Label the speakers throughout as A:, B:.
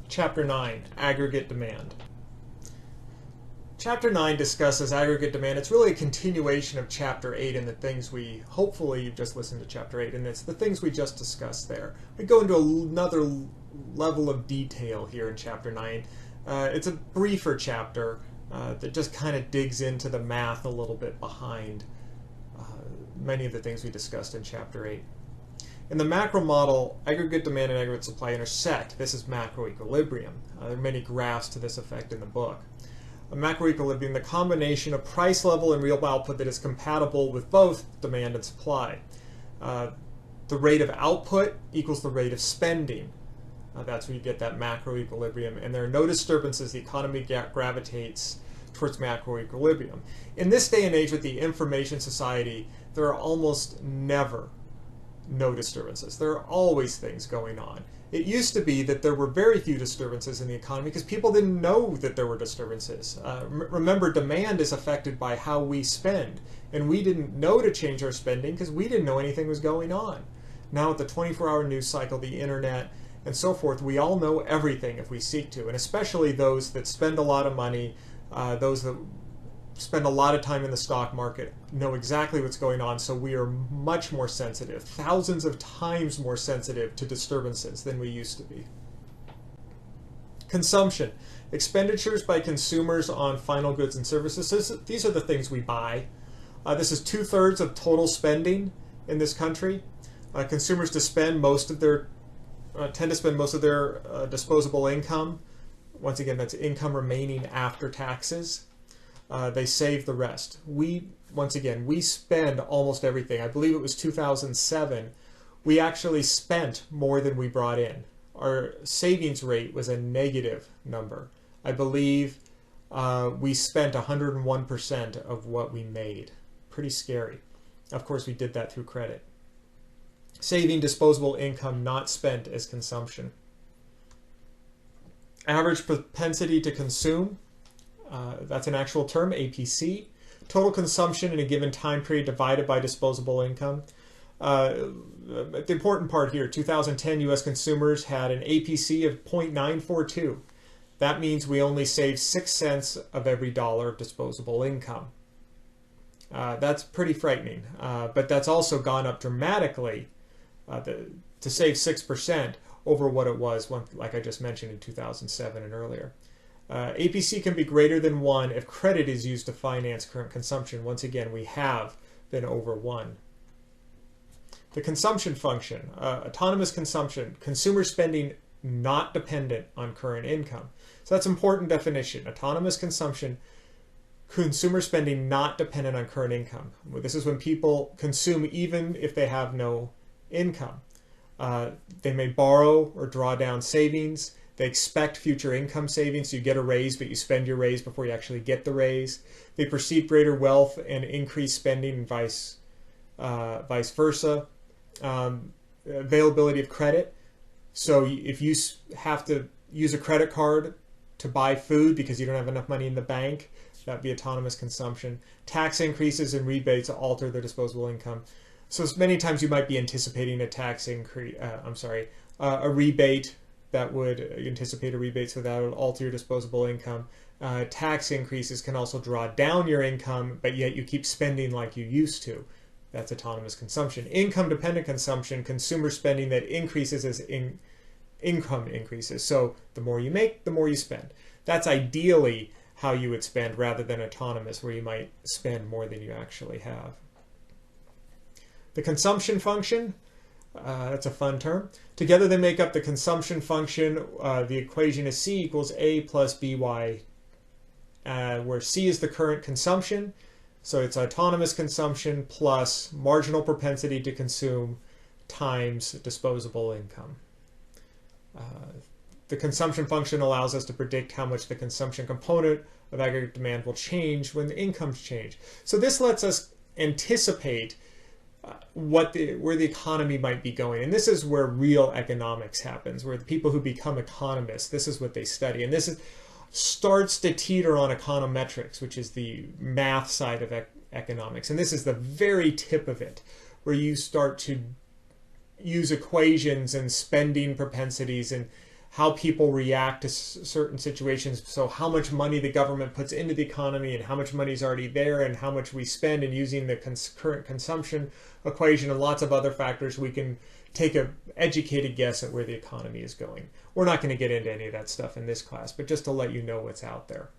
A: Chapter 9, Aggregate Demand. Chapter 9 discusses aggregate demand. It's really a continuation of Chapter 8 and the things hopefully you've just listened to Chapter 8, and it's the things we just discussed there. We go into another level of detail here in Chapter 9. It's a briefer chapter that just kind of digs into the math a little bit behind many of the things we discussed in Chapter 8. In the macro model, aggregate demand and aggregate supply intersect. This is macroequilibrium. There are many graphs to this effect in the book. A macroequilibrium, the combination of price level and real output that is compatible with both demand and supply. The rate of output equals the rate of spending. That's where you get that macroequilibrium. And there are no disturbances. The economy gravitates towards macroequilibrium. In this day and age with the information society, there are almost never no disturbances. There are always things going on. It used to be that there were very few disturbances in the economy because people didn't know that there were disturbances. Remember, demand is affected by how we spend, and we didn't know to change our spending because we didn't know anything was going on. Now with the 24-hour news cycle, the internet, and so forth, we all know everything if we seek to, and especially those that spend a lot of money, those that spend a lot of time in the stock market know exactly what's going on, so we are much more sensitive, thousands of times more sensitive to disturbances than we used to be. Consumption. Expenditures by consumers on final goods and services. These are the things we buy. This is 2/3 of total spending in this country. Consumers tend to spend most of their disposable income. Once again, that's income remaining after taxes. They save the rest. We spend almost everything. I believe it was 2007. We actually spent more than we brought in. Our savings rate was a negative number. I believe we spent 101% of what we made. Pretty scary. Of course, we did that through credit. Saving disposable income not spent as consumption. Average propensity to consume. That's an actual term, APC. Total consumption in a given time period divided by disposable income. The important part here, 2010 U.S. consumers had an APC of 0.942. That means we only saved 6 cents of every dollar of disposable income. That's pretty frightening, but that's also gone up dramatically to save 6% over what it was, like I just mentioned, in 2007 and earlier. APC can be greater than 1 if credit is used to finance current consumption. Once again, we have been over 1. The consumption function, autonomous consumption, consumer spending not dependent on current income. So that's an important definition. Autonomous consumption, consumer spending not dependent on current income. This is when people consume even if they have no income. They may borrow or draw down savings. They expect future income savings. So you get a raise, but you spend your raise before you actually get the raise. They perceive greater wealth and increased spending, and vice versa. Availability of credit. So if you have to use a credit card to buy food because you don't have enough money in the bank, that'd be autonomous consumption. Tax increases and rebates alter their disposable income. So many times you might be anticipating a tax increase. A rebate. That would anticipate a rebate, so that would alter your disposable income. Tax increases can also draw down your income, but yet you keep spending like you used to. That's autonomous consumption. Income-dependent consumption, consumer spending that increases as income increases. So the more you make, the more you spend. That's ideally how you would spend rather than autonomous, where you might spend more than you actually have. The consumption function, that's a fun term. Together they make up the consumption function. The equation is C equals A plus BY, where C is the current consumption. So it's autonomous consumption plus marginal propensity to consume times disposable income. The consumption function allows us to predict how much the consumption component of aggregate demand will change when the incomes change. So this lets us anticipate where the economy might be going. And this is where real economics happens, where the people who become economists, this is what they study. And this starts to teeter on econometrics, which is the math side of economics. And this is the very tip of it, where you start to use equations and spending propensities and how people react to certain situations. So how much money the government puts into the economy and how much money is already there and how much we spend, and using the current consumption equation and lots of other factors, we can take an educated guess at where the economy is going. We're not going to get into any of that stuff in this class, but just to let you know what's out there.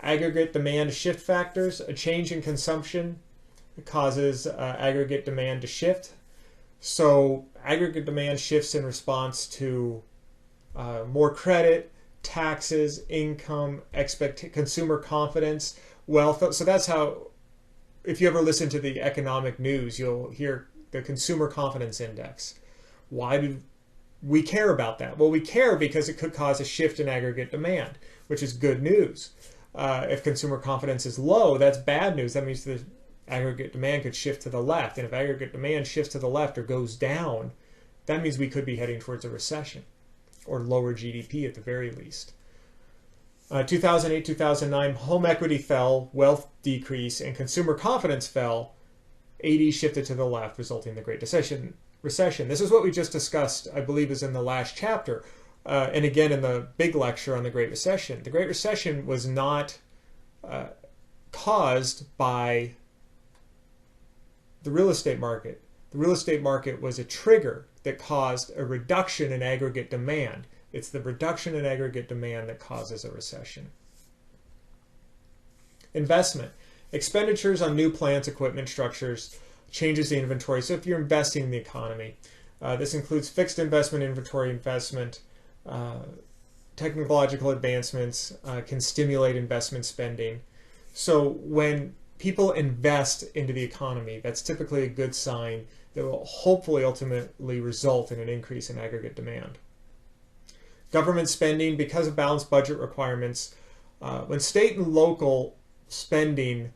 A: Aggregate demand shift factors. A change in consumption causes aggregate demand to shift. So aggregate demand shifts in response to more credit, taxes, income, consumer confidence, wealth. So that's how, if you ever listen to the economic news, you'll hear the consumer confidence index. Why do we care about that? Well, we care because it could cause a shift in aggregate demand, which is good news. If consumer confidence is low, that's bad news. That means the aggregate demand could shift to the left. And if aggregate demand shifts to the left or goes down, that means we could be heading towards a recession or lower GDP at the very least. 2008, 2009, home equity fell, wealth decreased, and consumer confidence fell. 80 shifted to the left, resulting in the Great Recession. This is what we just discussed, I believe, is in the last chapter. And again, in the big lecture on the Great Recession. The Great Recession was not caused by the real estate market. The real estate market was a trigger that caused a reduction in aggregate demand. It's the reduction in aggregate demand that causes a recession. Investment. Expenditures on new plants, equipment, structures, changes the inventory. So if you're investing in the economy, this includes fixed investment, inventory investment, technological advancements can stimulate investment spending. So when people invest into the economy, that's typically a good sign that will hopefully ultimately result in an increase in aggregate demand. Government spending, because of balanced budget requirements, when state and local spending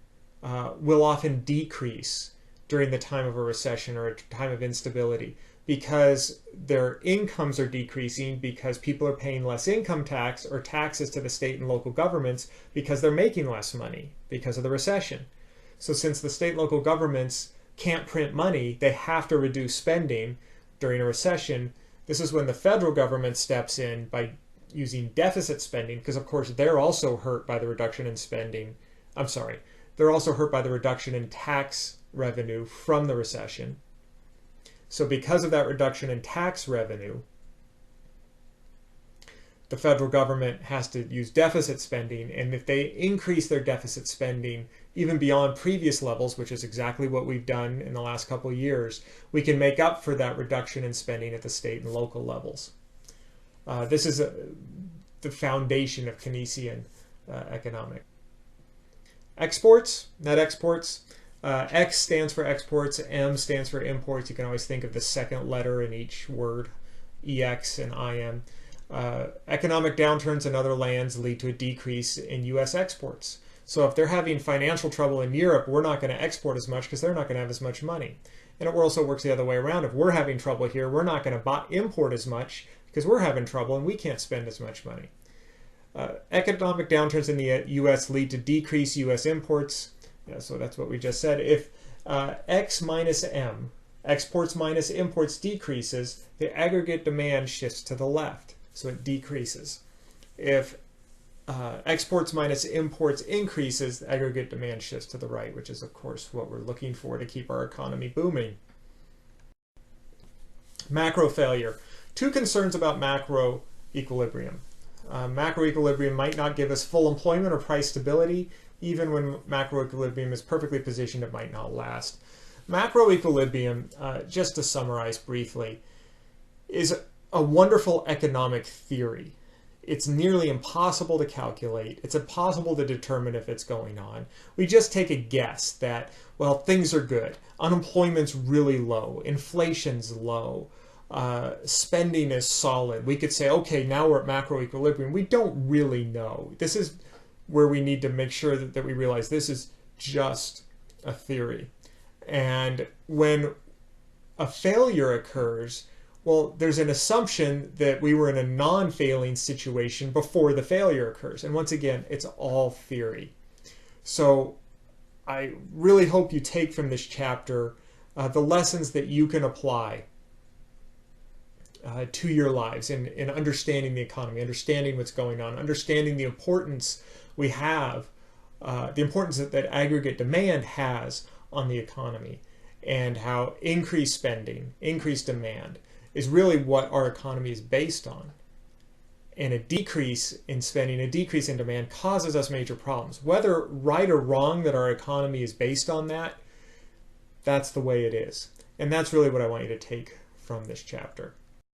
A: will often decrease during the time of a recession or a time of instability, because their incomes are decreasing, because people are paying less income tax or taxes to the state and local governments because they're making less money because of the recession. So since the state and local governments can't print money, they have to reduce spending during a recession. This is when the federal government steps in by using deficit spending, because of course they're also hurt by the reduction in spending. They're also hurt by the reduction in tax revenue from the recession. So because of that reduction in tax revenue, the federal government has to use deficit spending, and if they increase their deficit spending even beyond previous levels, which is exactly what we've done in the last couple of years, we can make up for that reduction in spending at the state and local levels. This is the foundation of Keynesian economics. Exports, net exports. X stands for exports, M stands for imports. You can always think of the second letter in each word, EX and IM. Economic downturns in other lands lead to a decrease in U.S. exports. So if they're having financial trouble in Europe, we're not going to export as much because they're not going to have as much money. And it also works the other way around. If we're having trouble here, we're not going to import as much because we're having trouble and we can't spend as much money. Economic downturns in the U.S. lead to decreased U.S. imports. Yeah, so that's what we just said. If X minus M, exports minus imports decreases, the aggregate demand shifts to the left, so it decreases. If exports minus imports increases, the aggregate demand shifts to the right, which is of course what we're looking for to keep our economy booming. Macro failure. Two concerns about macro equilibrium. Macro equilibrium might not give us full employment or price stability. Even when macro equilibrium is perfectly positioned, it might not last. Macro equilibrium, just to summarize briefly, is a wonderful economic theory. It's nearly impossible to calculate. It's impossible to determine if it's going on. We just take a guess that, well, things are good. Unemployment's really low. Inflation's low. Spending is solid. We could say, okay, now we're at macro equilibrium. We don't really know. This is where we need to make sure that we realize this is just a theory. And when a failure occurs, well, there's an assumption that we were in a non-failing situation before the failure occurs. And once again, it's all theory. So I really hope you take from this chapter the lessons that you can apply to your lives in understanding the economy, understanding what's going on, understanding the importance we have, the importance that aggregate demand has on the economy, and how increased spending, increased demand is really what our economy is based on. And a decrease in spending, a decrease in demand causes us major problems. Whether right or wrong that our economy is based on that, that's the way it is. And that's really what I want you to take from this chapter.